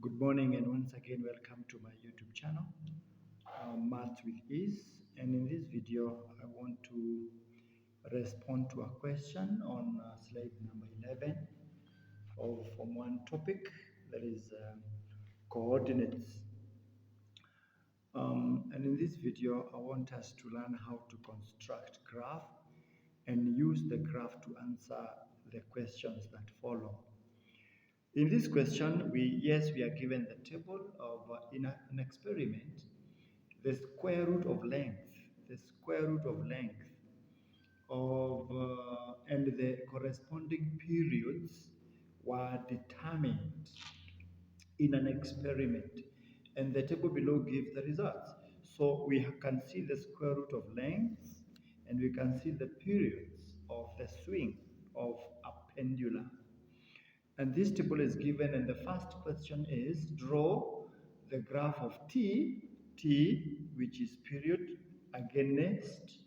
Good morning, and once again, welcome to my YouTube channel, Maths with Ease. And in this video, I want to respond to a question on slide number 11 of Form 1 topic, that is coordinates. And in this video, I want us to learn how to construct graph and use the graph to answer the questions that follow. In this question, we are given the table of in an experiment, the square root of length of and the corresponding periods were determined in an experiment, and the table below gives the results. So we can see the square root of length, and we can see the periods of the swing of a pendulum. And this table is given, and the first question is draw the graph of t, which is period, against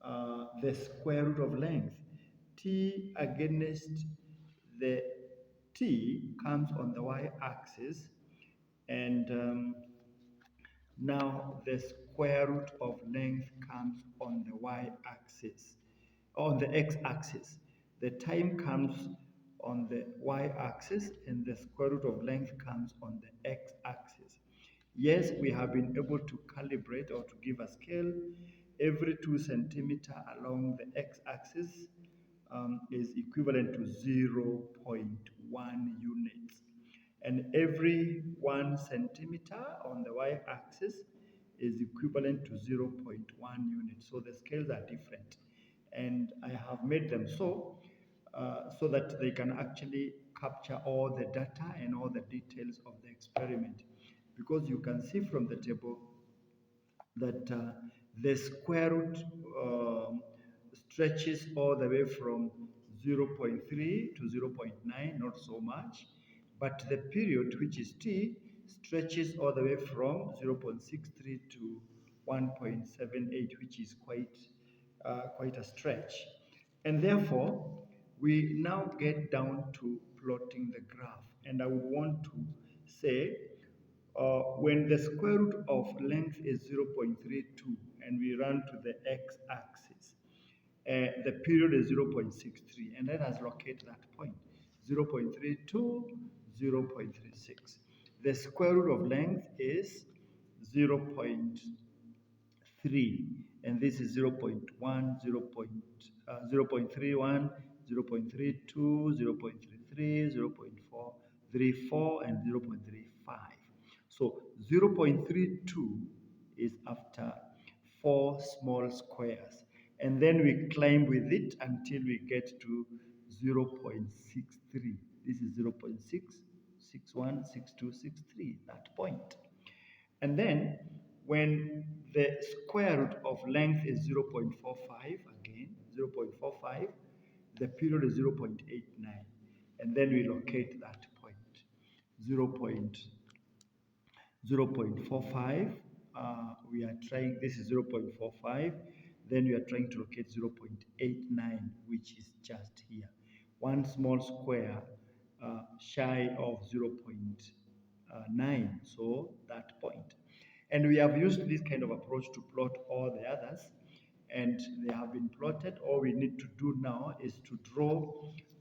the square root of length. T against the t comes on the y-axis, and now the square root of length comes on the y-axis, on the x-axis. The time comes on the y-axis, and the square root of length comes on the x-axis. Yes, we have been able to calibrate or to give a scale. Every 2 centimeter along the x-axis is equivalent to 0.1 units. And every 1 centimeter on the y-axis is equivalent to 0.1 units. So the scales are different. And I have made them so that they can actually capture all the data and all the details of the experiment. Because you can see from the table that the square root stretches all the way from 0.3 to 0.9, not so much, but the period, which is t, stretches all the way from 0.63 to 1.78, which is quite a stretch. And therefore, we now get down to plotting the graph. And I would want to say, when the square root of length is 0.32 and we run to the x-axis, the period is 0.63, and let us locate that point, 0.32, 0.36. The square root of length is 0.3, and this is 0.1, 0.31, 0.32, 0.33, 0.434, and 0.35. So 0.32 is after 4 small squares, and then we climb with it until we get to 0.63. This is 0.6, 61, 62, 63, that point. And then when the square root of length is 0.45, again 0.45, the period is 0.89, and then we locate that point, 0.45. We are trying, this is 0.45, then we are trying to locate 0.89, which is just here, one small square shy of 0.9, so that point. And we have used this kind of approach to plot all the others, and they have been plotted. All we need to do now is to draw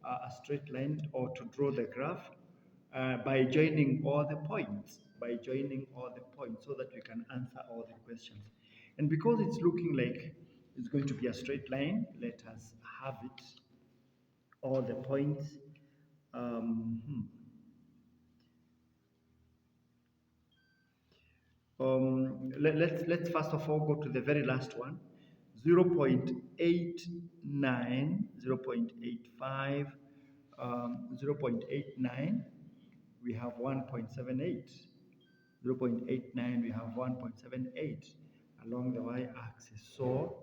a straight line, or to draw the graph by joining all the points, so that we can answer all the questions. And because it's looking like it's going to be a straight line, let us have it, all the points. Let's first of all go to the very last one, 0.89, 0.85, 0.89, we have 1.78. 0.89, we have 1.78 along the y-axis. So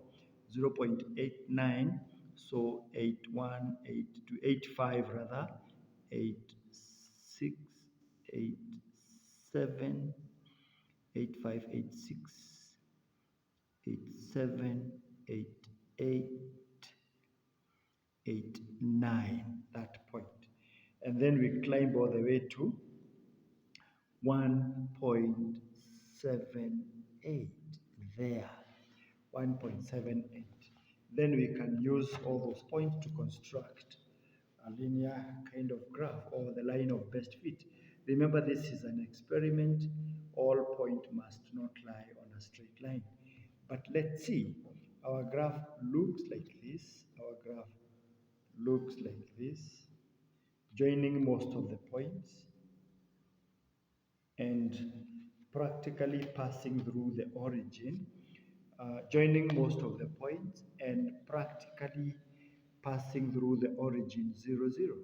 0.89, so 81, 82, 85 rather, 86, 87, 85, 86, 87, 88, 89, that point. And then we climb all the way to 1.78 there. 1.78. Then we can use all those points to construct a linear kind of graph or the line of best fit. Remember, this is an experiment. All point must not lie on a straight line. But let's see. Our graph looks like this. Our graph looks like this, joining most of the points and practically passing through the origin, joining most of the points and practically passing through the origin 0, 0.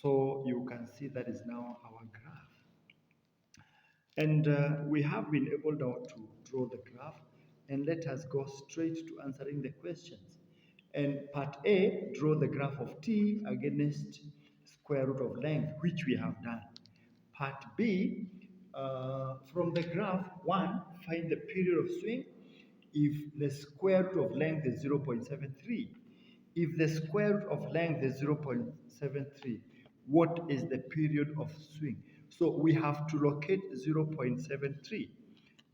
So you can see that is now our graph. And we have been able now to draw the graph, and let us go straight to answering the questions. And part A, draw the graph of t against square root of length, which we have done. Part B, from the graph, 1, find the period of swing if the square root of length is 0.73. If the square root of length is 0.73, what is the period of swing? So we have to locate 0.73,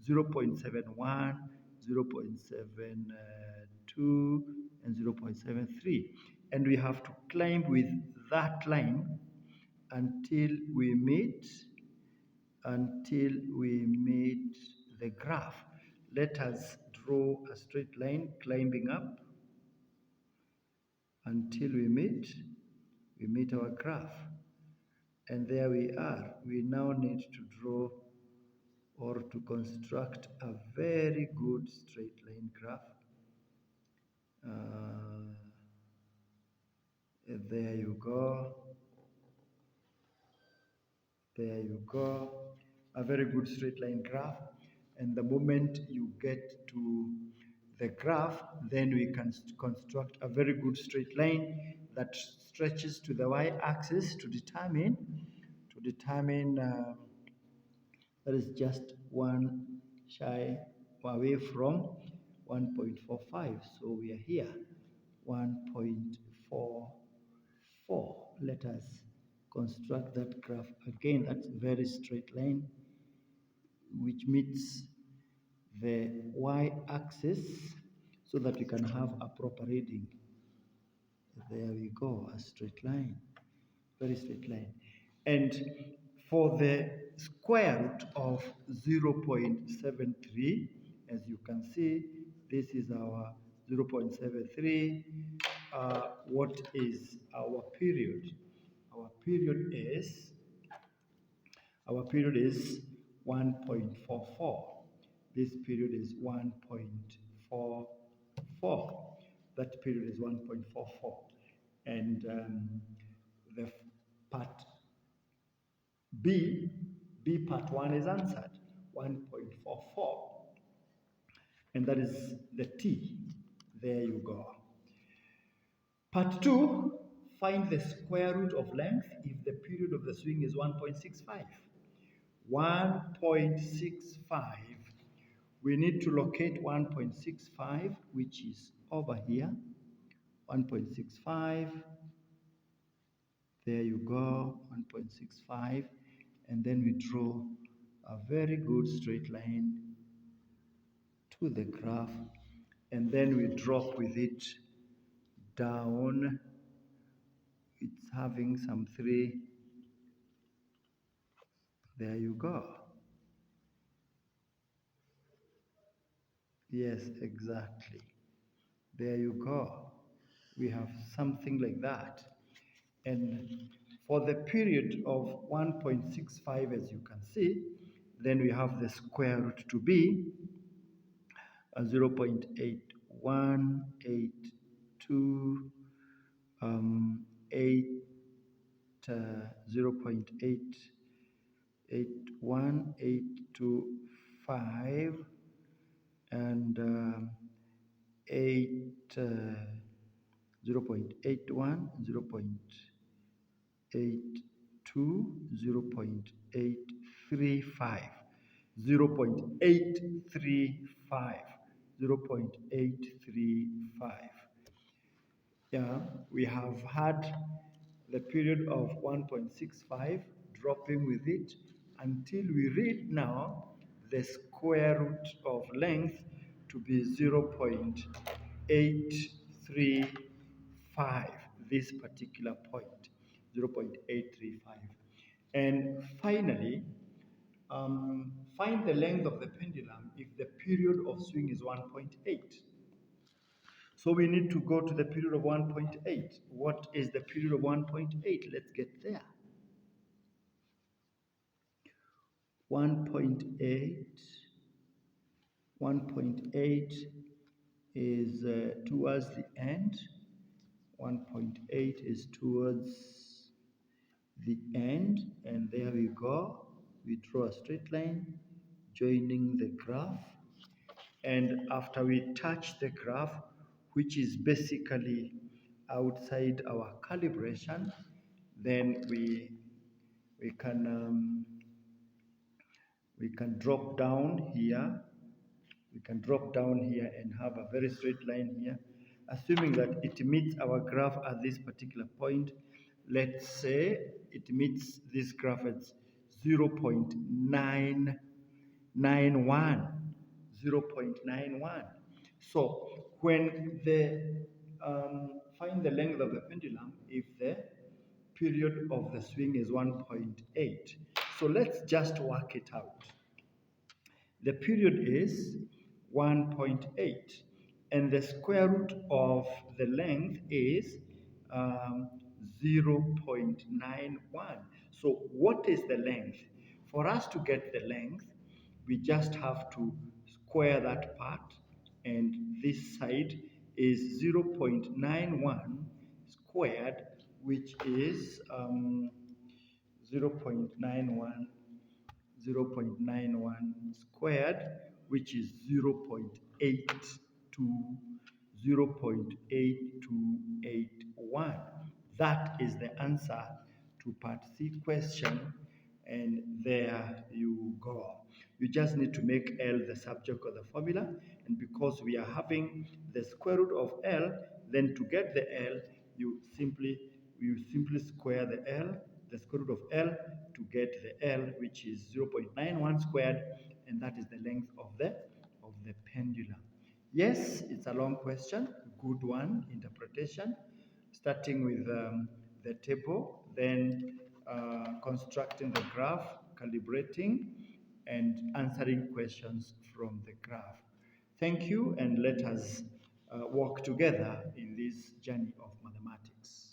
0.71, 0.72, and 0.73. And we have to climb with that line until we meet the graph. Let us draw a straight line climbing up until we meet our graph. And there we are. We now need to draw or to construct a very good straight line graph. There you go. There you go. A very good straight line graph. And the moment you get to the graph, then we can construct a very good straight line that stretches to the y-axis to determine that is just one shy away from 1.45. So we are here, 1.44. Let us construct that graph again. That's a very straight line which meets the y-axis so that we can have a proper reading. There we go, a straight line, very straight line. And for the square root of 0.73, as you can see, this is our 0.73. What is our period? Our period is 1.44. This period is 1.44. That period is 1.44. And the part B part 1 is answered, 1.44. And that is the T. There you go. Part 2, find the square root of length if the period of the swing is 1.65. 1.65. We need to locate 1.65, which is over here. 1.65. There you go, 1.65. And then we draw a very good straight line to the graph. And then we drop with it down. It's having some 3. There you go. Yes, exactly. There you go. We have something like that. And for the period of 1.65, as you can see, then we have the square root to be 0.8182, 0.81825, and 0.81, 0.82, 0.835, 0.835, 0.835. Yeah, we have had the period of 1.65 dropping with it until we read now the square root of length to be 0.835, this particular point, 0.835. And finally, find the length of the pendulum if the period of swing is 1.8. So we need to go to the period of 1.8. What is the period of 1.8? Let's get there. 1.8 is towards the end. 1.8 is towards the end, and there we go. We draw a straight line joining the graph, and after we touch the graph, which is basically outside our calibration, then we can drop down here. We can drop down here and have a very straight line here, assuming that it meets our graph at this particular point. Let's say it meets this graph at 0.991. 0.91. So when the find the length of the pendulum if the period of the swing is 1.8. So let's just work it out. The period is 1.8, and the square root of the length is um, 0.91. So what is the length? For us to get the length, we just have to square that part, and this side is 0.91 squared, which is 0.91 squared, which is 0.8281. That is the answer to part C question, and there you go. You just need to make L the subject of the formula, and because we are having the square root of L, then to get the L, you simply square the L, the square root of L, to get the L, which is 0.91 squared, and that is the length of the pendulum. Yes, it's a long question, good one, interpretation, starting with the table, then constructing the graph, calibrating, and answering questions from the graph. Thank you, and let us walk together in this journey of mathematics.